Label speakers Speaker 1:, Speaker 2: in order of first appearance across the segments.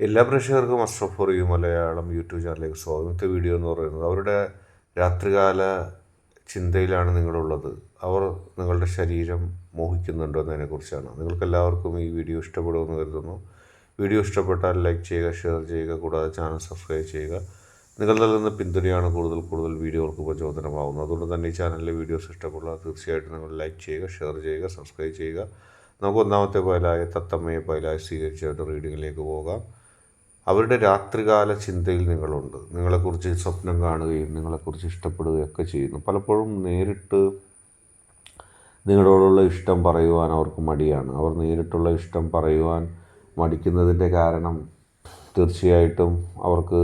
Speaker 1: എല്ലാ പ്രേക്ഷകർക്കും Ashraf for you Malayalam YouTube ചാനലിലേക്ക് സ്വാഗതം. ഇന്നത്തെ വീഡിയോ എന്ന് പറയുന്നത് അവരുടെ രാത്രികാല ചിന്തയിലാണ് നിങ്ങളുള്ളത്. അവർ നിങ്ങളുടെ ശരീരം മോഹിക്കുന്നുണ്ടോ എന്നതിനെക്കുറിച്ചാണ്. നിങ്ങൾക്കെല്ലാവർക്കും ഈ വീഡിയോ ഇഷ്ടപ്പെടുമെന്ന് കരുതുന്നു. വീഡിയോ ഇഷ്ടപ്പെട്ടാൽ ലൈക്ക് ചെയ്യുക, ഷെയർ ചെയ്യുക, കൂടാതെ ചാനൽ സബ്സ്ക്രൈബ് ചെയ്യുക. നിങ്ങൾ നൽകുന്ന പിന്തുണയാണ് കൂടുതൽ വീഡിയോകൾക്ക് പ്രചോദനമാകുന്നത്. അതുകൊണ്ട് തന്നെ ഈ ചാനലിലെ വീഡിയോസ് ഇഷ്ടപ്പെടുക തീർച്ചയായിട്ടും നിങ്ങൾ ലൈക്ക് ചെയ്യുക, ഷെയർ ചെയ്യുക, സബ്സ്ക്രൈബ് ചെയ്യുക. നമുക്ക് ഒന്നാമത്തെ പൈലായ തത്തമ്മയെ പൈലായി സ്വീകരിച്ചവരുടെ റീഡിങ്ങിലേക്ക് പോകാം. അവരുടെ രാത്രികാല ചിന്തയിൽ നിങ്ങളുണ്ട്. നിങ്ങളെക്കുറിച്ച് സ്വപ്നം കാണുകയും നിങ്ങളെക്കുറിച്ച് ഇഷ്ടപ്പെടുകയൊക്കെ ചെയ്യുന്നു. പലപ്പോഴും നേരിട്ട് നിങ്ങളോടുള്ള ഇഷ്ടം പറയുവാൻ അവർക്ക് മടിയാണ്. അവർ നേരിട്ടുള്ള ഇഷ്ടം പറയുവാൻ മടിക്കുന്നതിൻ്റെ കാരണം തീർച്ചയായിട്ടും അവർക്ക്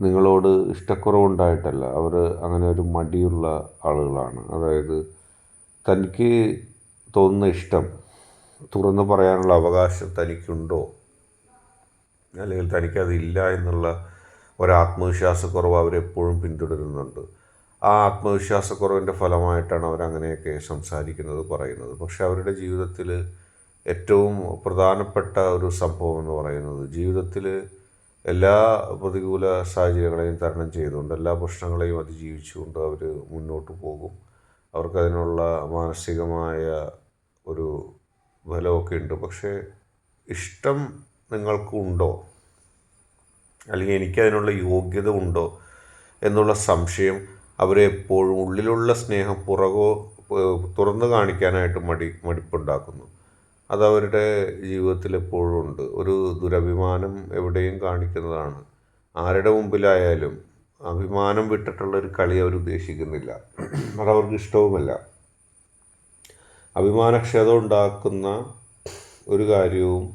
Speaker 1: നിങ്ങളോട് ഇഷ്ടക്കുറവുണ്ടായിട്ടല്ല. അവർ അങ്ങനെ ഒരു മടിയുള്ള ആളുകളാണ്. അതായത് തനിക്ക് തോന്നുന്ന ഇഷ്ടം തുറന്നു പറയാനുള്ള അവകാശം തനിക്കുണ്ടോ, അല്ലെങ്കിൽ തനിക്കതില്ല എന്നുള്ള ഒരാത്മവിശ്വാസക്കുറവ് അവരെപ്പോഴും പിന്തുടരുന്നുണ്ട്. ആ ആത്മവിശ്വാസക്കുറവിൻ്റെ ഫലമായിട്ടാണ് അവരങ്ങനെയൊക്കെ സംസാരിക്കുന്നത്, പറയുന്നത്. പക്ഷെ അവരുടെ ജീവിതത്തിൽ ഏറ്റവും പ്രധാനപ്പെട്ട ഒരു സംഭവം എന്ന് പറയുന്നത്, ജീവിതത്തിൽ എല്ലാ പ്രതികൂല സാഹചര്യങ്ങളെയും തരണം ചെയ്തുകൊണ്ട്, എല്ലാ പ്രശ്നങ്ങളെയും അതിജീവിച്ചുകൊണ്ട് അവർ മുന്നോട്ട് പോകും. അവർക്കതിനുള്ള മാനസികമായ ഒരു ബലമൊക്കെ ഉണ്ട്. പക്ഷേ ഇഷ്ടം നിങ്ങൾക്കുണ്ടോ, അല്ലെങ്കിൽ എനിക്കതിനുള്ള യോഗ്യത ഉണ്ടോ എന്നുള്ള സംശയം അവരെ എപ്പോഴും ഉള്ളിലുള്ള സ്നേഹം തുറന്നു കാണിക്കാനായിട്ട് മടിപ്പുണ്ടാക്കുന്നു. അതവരുടെ ജീവിതത്തിൽ എപ്പോഴും ഉണ്ട്. ഒരു ദുരഭിമാനം എവിടെയും കാണിക്കുന്നതാണ്. ആരുടെ മുമ്പിലായാലും അഭിമാനം വിട്ടിട്ടുള്ളൊരു കളി അവർ ഉദ്ദേശിക്കുന്നില്ല. അതവർക്ക് ഇഷ്ടവുമല്ല. അഭിമാനക്ഷത ഉണ്ടാക്കുന്ന ഒരു കാര്യവും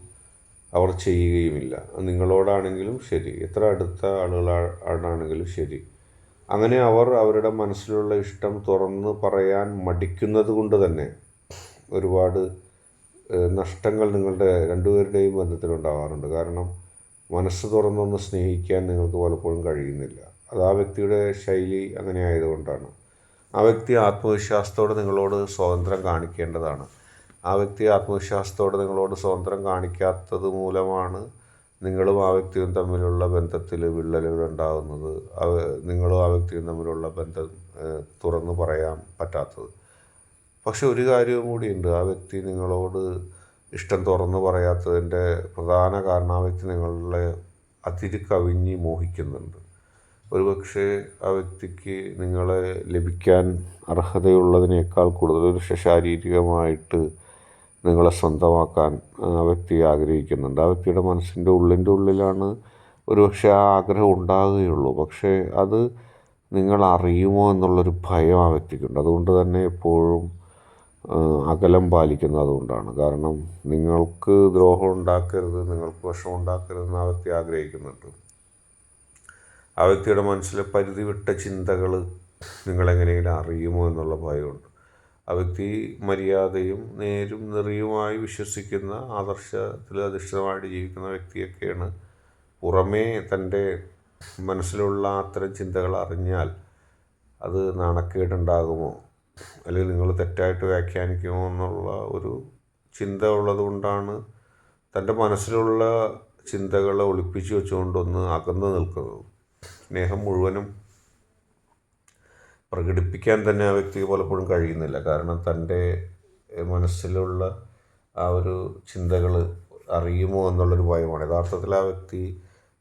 Speaker 1: അവർ ചെയ്യുകയുമില്ല. നിങ്ങളോടാണെങ്കിലും ശരി, എത്ര അടുത്ത ആളുകളാണെങ്കിലും ശരി. അങ്ങനെ അവർ അവരുടെ മനസ്സിലുള്ള ഇഷ്ടം തുറന്ന് പറയാൻ മടിക്കുന്നത് കൊണ്ട് തന്നെ ഒരുപാട് നഷ്ടങ്ങൾ നിങ്ങളുടെ രണ്ടുപേരുടെയും ബന്ധത്തിലുണ്ടാകാറുണ്ട്. കാരണം മനസ്സ് തുറന്നൊന്ന് സ്നേഹിക്കാൻ നിങ്ങൾക്ക് പലപ്പോഴും കഴിയുന്നില്ല. അത് ആ വ്യക്തിയുടെ ശൈലി അങ്ങനെ ആയതുകൊണ്ടാണ്. ആ വ്യക്തി ആത്മവിശ്വാസത്തോടെ നിങ്ങളോട് സ്വാതന്ത്ര്യം കാണിക്കേണ്ടതാണ്. ആ വ്യക്തി ആത്മവിശ്വാസത്തോടെ നിങ്ങളോട് സ്വാതന്ത്ര്യം കാണിക്കാത്തത് മൂലമാണ് നിങ്ങളും ആ വ്യക്തിയും തമ്മിലുള്ള ബന്ധത്തിൽ വിള്ളലുകൾ ഉണ്ടാകുന്നത്. നിങ്ങളും ആ വ്യക്തിയും തമ്മിലുള്ള ബന്ധം തുറന്നു പറയാൻ പറ്റാത്തത്. പക്ഷെ ഒരു കാര്യവും കൂടിയുണ്ട്. ആ വ്യക്തി നിങ്ങളോട് ഇഷ്ടം തുറന്നു പറയാത്തതിൻ്റെ പ്രധാന കാരണം, ആ വ്യക്തി നിങ്ങളെ അതിര് കവിഞ്ഞ് മോഹിക്കുന്നുണ്ട്. ഒരുപക്ഷെ ആ വ്യക്തിക്ക് നിങ്ങളെ ലഭിക്കാൻ അർഹതയുള്ളതിനേക്കാൾ കൂടുതൽ ഒരു ശാരീരികമായിട്ട് നിങ്ങളെ സ്വന്തമാക്കാൻ ആ വ്യക്തി ആഗ്രഹിക്കുന്നുണ്ട്. ആ വ്യക്തിയുടെ മനസ്സിൻ്റെ ഉള്ളിലാണ് ഒരുപക്ഷെ ആ ആഗ്രഹം ഉണ്ടാകുകയുള്ളൂ. പക്ഷേ അത് നിങ്ങൾ അറിയുമോ എന്നുള്ളൊരു ഭയം ആ വ്യക്തിക്കുണ്ട്. അതുകൊണ്ട് തന്നെ എപ്പോഴും അകലം പാലിക്കുന്നത് അതുകൊണ്ടാണ്. കാരണം നിങ്ങൾക്ക് ദ്രോഹം ഉണ്ടാക്കരുത്, നിങ്ങൾക്ക് വിഷമം ഉണ്ടാക്കരുതെന്ന് ആ വ്യക്തി ആഗ്രഹിക്കുന്നുണ്ട്. ആ വ്യക്തിയുടെ മനസ്സിലെ പരിധി വിട്ട ചിന്തകൾ നിങ്ങളെങ്ങനെയെങ്കിലും അറിയുമോ എന്നുള്ള ഭയമുണ്ട്. ആ വ്യക്തി മര്യാദയും നേരും നെറിയുമായി വിശ്വസിക്കുന്ന, ആദർശത്തിൽ അധിഷ്ഠിതമായിട്ട് ജീവിക്കുന്ന വ്യക്തിയൊക്കെയാണ്. പുറമേ തൻ്റെ മനസ്സിലുള്ള അത്തരം ചിന്തകൾ അറിഞ്ഞാൽ അത് നാണക്കേടുണ്ടാകുമോ, അല്ലെങ്കിൽ നിങ്ങൾ തെറ്റായിട്ട് വ്യാഖ്യാനിക്കുമോ എന്നുള്ള ഒരു ചിന്ത ഉള്ളത് കൊണ്ടാണ് തൻ്റെ മനസ്സിലുള്ള ചിന്തകളെ ഒളിപ്പിച്ചു വെച്ചുകൊണ്ടൊന്ന് അകന്നു നിൽക്കുന്നത്. സ്നേഹം മുഴുവനും പ്രകടിപ്പിക്കാൻ തന്നെ ആ വ്യക്തിക്ക് പലപ്പോഴും കഴിയുന്നില്ല. കാരണം തൻ്റെ മനസ്സിലുള്ള ആ ഒരു ചിന്തകൾ അറിയുമോ എന്നുള്ളൊരു ഭയമാണ്. യഥാർത്ഥത്തിൽ ആ വ്യക്തി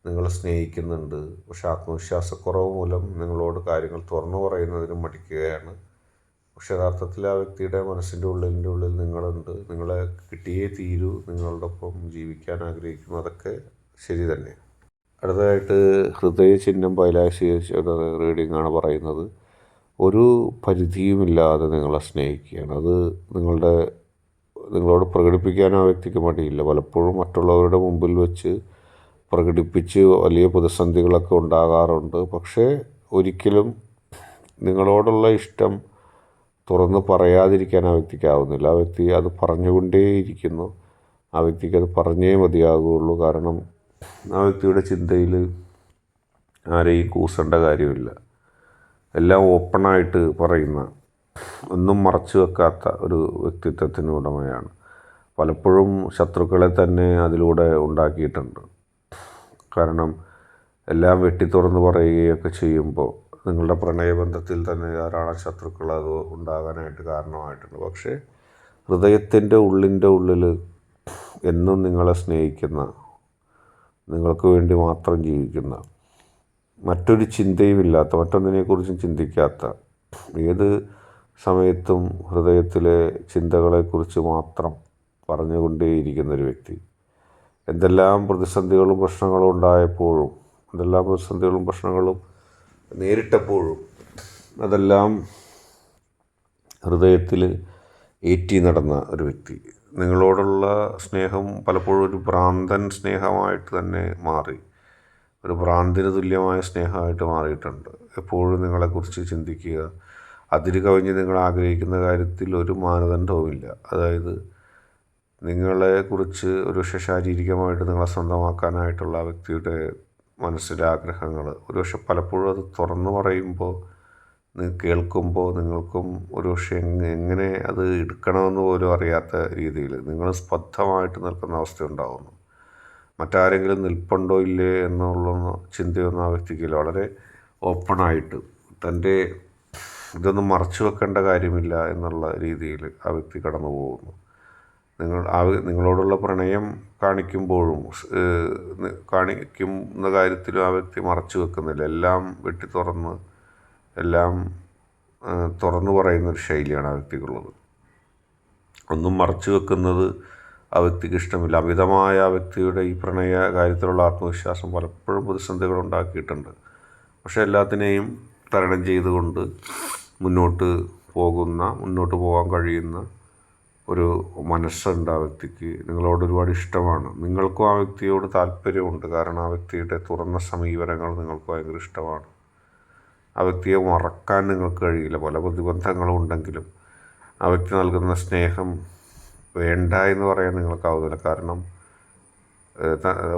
Speaker 1: നിങ്ങളെ സ്നേഹിക്കുന്നുണ്ട്. പക്ഷെ ആത്മവിശ്വാസക്കുറവ് മൂലം നിങ്ങളോട് കാര്യങ്ങൾ തുറന്നു പറയുന്നതിനും മടിക്കുകയാണ്. പക്ഷെ യഥാർത്ഥത്തിൽ ആ വ്യക്തിയുടെ മനസ്സിൻ്റെ ഉള്ളിൽ നിങ്ങളുണ്ട്. നിങ്ങളെ കിട്ടിയേ തീരൂ, നിങ്ങളുടെ ഒപ്പം ജീവിക്കാൻ ആഗ്രഹിക്കുന്നു. അതൊക്കെ ശരി തന്നെ. അടുത്തതായിട്ട് ഹൃദയചിഹ്നം പൈലാശി റീഡിംഗ് ആണ് പറയുന്നത്. ഒരു പരിധിയുമില്ലാതെ നിങ്ങളെ സ്നേഹിക്കുകയാണ്. അത് നിങ്ങളോട് പ്രകടിപ്പിക്കാൻ ആ വ്യക്തിക്ക് മടിയില്ല. പലപ്പോഴും മറ്റുള്ളവരുടെ മുമ്പിൽ വെച്ച് പ്രകടിപ്പിച്ച് വലിയ പ്രതിസന്ധികളൊക്കെ ഉണ്ടാകാറുണ്ട്. പക്ഷേ ഒരിക്കലും നിങ്ങളോടുള്ള ഇഷ്ടം തുറന്ന് പറയാതിരിക്കാൻ ആ വ്യക്തിക്കാവുന്നില്ല. ആ വ്യക്തി അത് പറഞ്ഞുകൊണ്ടേയിരിക്കുന്നു. ആ വ്യക്തിക്ക് അത് പറഞ്ഞേ മതിയാകുകയുള്ളൂ. കാരണം ആ വ്യക്തിയുടെ ചിന്തയിൽ ആരെയും കൂസേണ്ട കാര്യമില്ല. എല്ലാം ഓപ്പണായിട്ട് പറയുന്ന, ഒന്നും മറച്ചു വെക്കാത്ത ഒരു വ്യക്തിത്വത്തിന് ഉടമയാണ്. പലപ്പോഴും ശത്രുക്കളെ തന്നെ അതിലൂടെ ഉണ്ടാക്കിയിട്ടുണ്ട്. കാരണം എല്ലാം വെട്ടിത്തുറന്ന് പറയുകയൊക്കെ ചെയ്യുമ്പോൾ നിങ്ങളുടെ പ്രണയബന്ധത്തിൽ തന്നെ ധാരാളം ശത്രുക്കൾ അത് ഉണ്ടാകാനായിട്ട് കാരണമായിട്ടുണ്ട്. പക്ഷേ ഹൃദയത്തിൻ്റെ ഉള്ളിൽ എന്നും നിങ്ങളെ സ്നേഹിക്കുന്ന, നിങ്ങൾക്ക് വേണ്ടി മാത്രം ജീവിക്കുന്ന, മറ്റൊരു ചിന്തയുമില്ലാത്ത, മറ്റൊന്നിനെക്കുറിച്ചും ചിന്തിക്കാത്ത, ഏത് സമയത്തും ഹൃദയത്തിലെ ചിന്തകളെക്കുറിച്ച് മാത്രം പറഞ്ഞുകൊണ്ടേയിരിക്കുന്നൊരു വ്യക്തി. എന്തെല്ലാം പ്രതിസന്ധികളും പ്രശ്നങ്ങളും ഉണ്ടായപ്പോഴും, എന്തെല്ലാം പ്രതിസന്ധികളും പ്രശ്നങ്ങളും നേരിട്ടപ്പോഴും അതെല്ലാം ഹൃദയത്തിൽ ഏറ്റി നടന്ന ഒരു വ്യക്തി. നിങ്ങളോടുള്ള സ്നേഹം പലപ്പോഴും ഒരു ഭ്രാന്തൻ സ്നേഹമായിട്ട് തന്നെ മാറി, ഒരു ഭ്രാന്തിന് തുല്യമായ സ്നേഹമായിട്ട് മാറിയിട്ടുണ്ട്. എപ്പോഴും നിങ്ങളെക്കുറിച്ച് ചിന്തിക്കുക, അതിര് കവിഞ്ഞ് നിങ്ങൾ ആഗ്രഹിക്കുന്ന കാര്യത്തിൽ ഒരു മാനദണ്ഡവുമില്ല. അതായത് നിങ്ങളെക്കുറിച്ച് ഒരുപക്ഷെ ശാരീരികമായിട്ട് നിങ്ങളെ സ്വന്തമാക്കാനായിട്ടുള്ള ആ വ്യക്തിയുടെ മനസ്സിലെ ആഗ്രഹങ്ങൾ ഒരുപക്ഷെ പലപ്പോഴും അത് തുറന്നു പറയുമ്പോൾ കേൾക്കുമ്പോൾ നിങ്ങൾക്കും ഒരുപക്ഷെ എങ്ങനെ അത് എടുക്കണമെന്ന് പോലും അറിയാത്ത രീതിയിൽ നിങ്ങൾ സ്പദ്ധമായിട്ട് നിൽക്കുന്ന അവസ്ഥ ഉണ്ടാകുന്നു. മറ്റാരെങ്കിലും നിൽപ്പുണ്ടോ ഇല്ലേ എന്നുള്ള ചിന്തയൊന്നും ആ വ്യക്തിക്കില്ല. വളരെ ഓപ്പണായിട്ട് തൻ്റെ ഇതൊന്നും മറച്ചു വെക്കേണ്ട കാര്യമില്ല എന്നുള്ള രീതിയിൽ ആ വ്യക്തി കടന്നു പോകുന്നു. നിങ്ങളോടുള്ള പ്രണയം കാണിക്കുന്ന കാര്യത്തിലും ആ വ്യക്തി മറച്ചു വെക്കുന്നില്ല. എല്ലാം വെട്ടി തുറന്ന് എല്ലാം തുറന്നു പറയുന്നൊരു ശൈലിയാണ് ആ വ്യക്തിക്കുള്ളത്. ഒന്നും മറച്ചു വെക്കുന്നത് ആ വ്യക്തിക്ക് ഇഷ്ടമില്ല. അമിതമായ ആ വ്യക്തിയുടെ ഈ പ്രണയ കാര്യത്തിലുള്ള ആത്മവിശ്വാസം പലപ്പോഴും പ്രതിസന്ധികൾ ഉണ്ടാക്കിയിട്ടുണ്ട്. പക്ഷേ എല്ലാത്തിനെയും തരണം ചെയ്തുകൊണ്ട് മുന്നോട്ട് പോകാൻ കഴിയുന്ന ഒരു മനസ്സുണ്ട് ആ വ്യക്തിക്ക്. നിങ്ങളോട് ഒരുപാട് ഇഷ്ടമാണ്. നിങ്ങൾക്കും ആ വ്യക്തിയോട് താല്പര്യമുണ്ട്. കാരണം ആ വ്യക്തിയുടെ തുറന്ന സമീപനങ്ങൾ നിങ്ങൾക്ക് ഭയങ്കര ഇഷ്ടമാണ്. ആ വ്യക്തിയെ മറക്കാൻ നിങ്ങൾക്ക് കഴിയില്ല. പല പ്രതിബന്ധങ്ങളും ഉണ്ടെങ്കിലും ആ വ്യക്തി നൽകുന്ന സ്നേഹം വേണ്ട എന്ന് പറയാൻ നിങ്ങൾക്കാവുന്നില്ല. കാരണം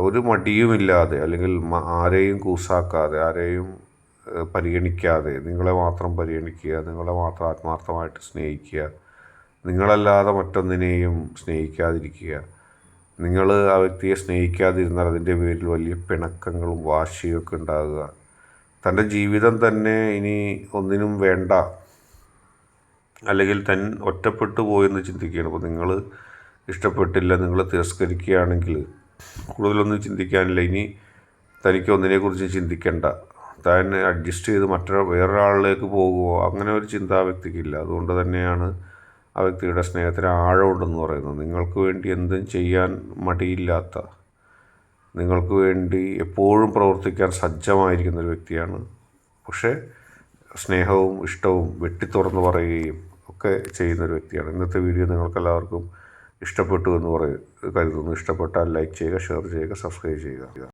Speaker 1: ഒരു മടിയുമില്ലാതെ, അല്ലെങ്കിൽ ആരെയും കൂസാക്കാതെ, ആരെയും പരിഗണിക്കാതെ നിങ്ങളെ മാത്രം പരിഗണിക്കുക, നിങ്ങളെ മാത്രം ആത്മാർത്ഥമായിട്ട് സ്നേഹിക്കുക, നിങ്ങളല്ലാതെ മറ്റൊന്നിനെയും സ്നേഹിക്കാതിരിക്കുക. നിങ്ങൾ ആ വ്യക്തിയെ സ്നേഹിക്കാതിരുന്നാൽ അതിൻ്റെ പേരിൽ വലിയ പിണക്കങ്ങളും വാശിയൊക്കെ ഉണ്ടാകുക. തൻ്റെ ജീവിതം തന്നെ ഇനി ഒന്നിനും വേണ്ട, അല്ലെങ്കിൽ ഒറ്റപ്പെട്ടു പോയെന്ന് ചിന്തിക്കുകയാണ്. അപ്പോൾ നിങ്ങൾ ഇഷ്ടപ്പെട്ടില്ല, നിങ്ങൾ തിരസ്കരിക്കുകയാണെങ്കിൽ കൂടുതലൊന്നും ചിന്തിക്കാനില്ല. ഇനി തനിക്ക് ഒന്നിനെക്കുറിച്ച് ചിന്തിക്കേണ്ട, താൻ അഡ്ജസ്റ്റ് ചെയ്ത് വേറൊരാളിലേക്ക് പോകുമോ, അങ്ങനെ ഒരു ചിന്ത ആ വ്യക്തിക്കില്ല. അതുകൊണ്ട് തന്നെയാണ് ആ വ്യക്തിയുടെ സ്നേഹത്തിന് ആഴമുണ്ടെന്ന് പറയുന്നത്. നിങ്ങൾക്ക് വേണ്ടി എന്തും ചെയ്യാൻ മടിയില്ലാത്ത, നിങ്ങൾക്ക് വേണ്ടി എപ്പോഴും പ്രവർത്തിക്കാൻ സജ്ജമായിരിക്കുന്ന ഒരു വ്യക്തിയാണ്. പക്ഷേ സ്നേഹവും ഇഷ്ടവും വെട്ടിത്തുറന്ന് പറയുകയും ഒക്കെ ചെയ്യുന്നൊരു വ്യക്തിയാണ്. ഇന്നത്തെ വീഡിയോ നിങ്ങൾക്കെല്ലാവർക്കും ഇഷ്ടപ്പെട്ടു എന്ന് കരുതുന്നു. ഇഷ്ടപ്പെട്ടാൽ ലൈക്ക് ചെയ്യുക, ഷെയർ ചെയ്യുക, സബ്സ്ക്രൈബ് ചെയ്യുക.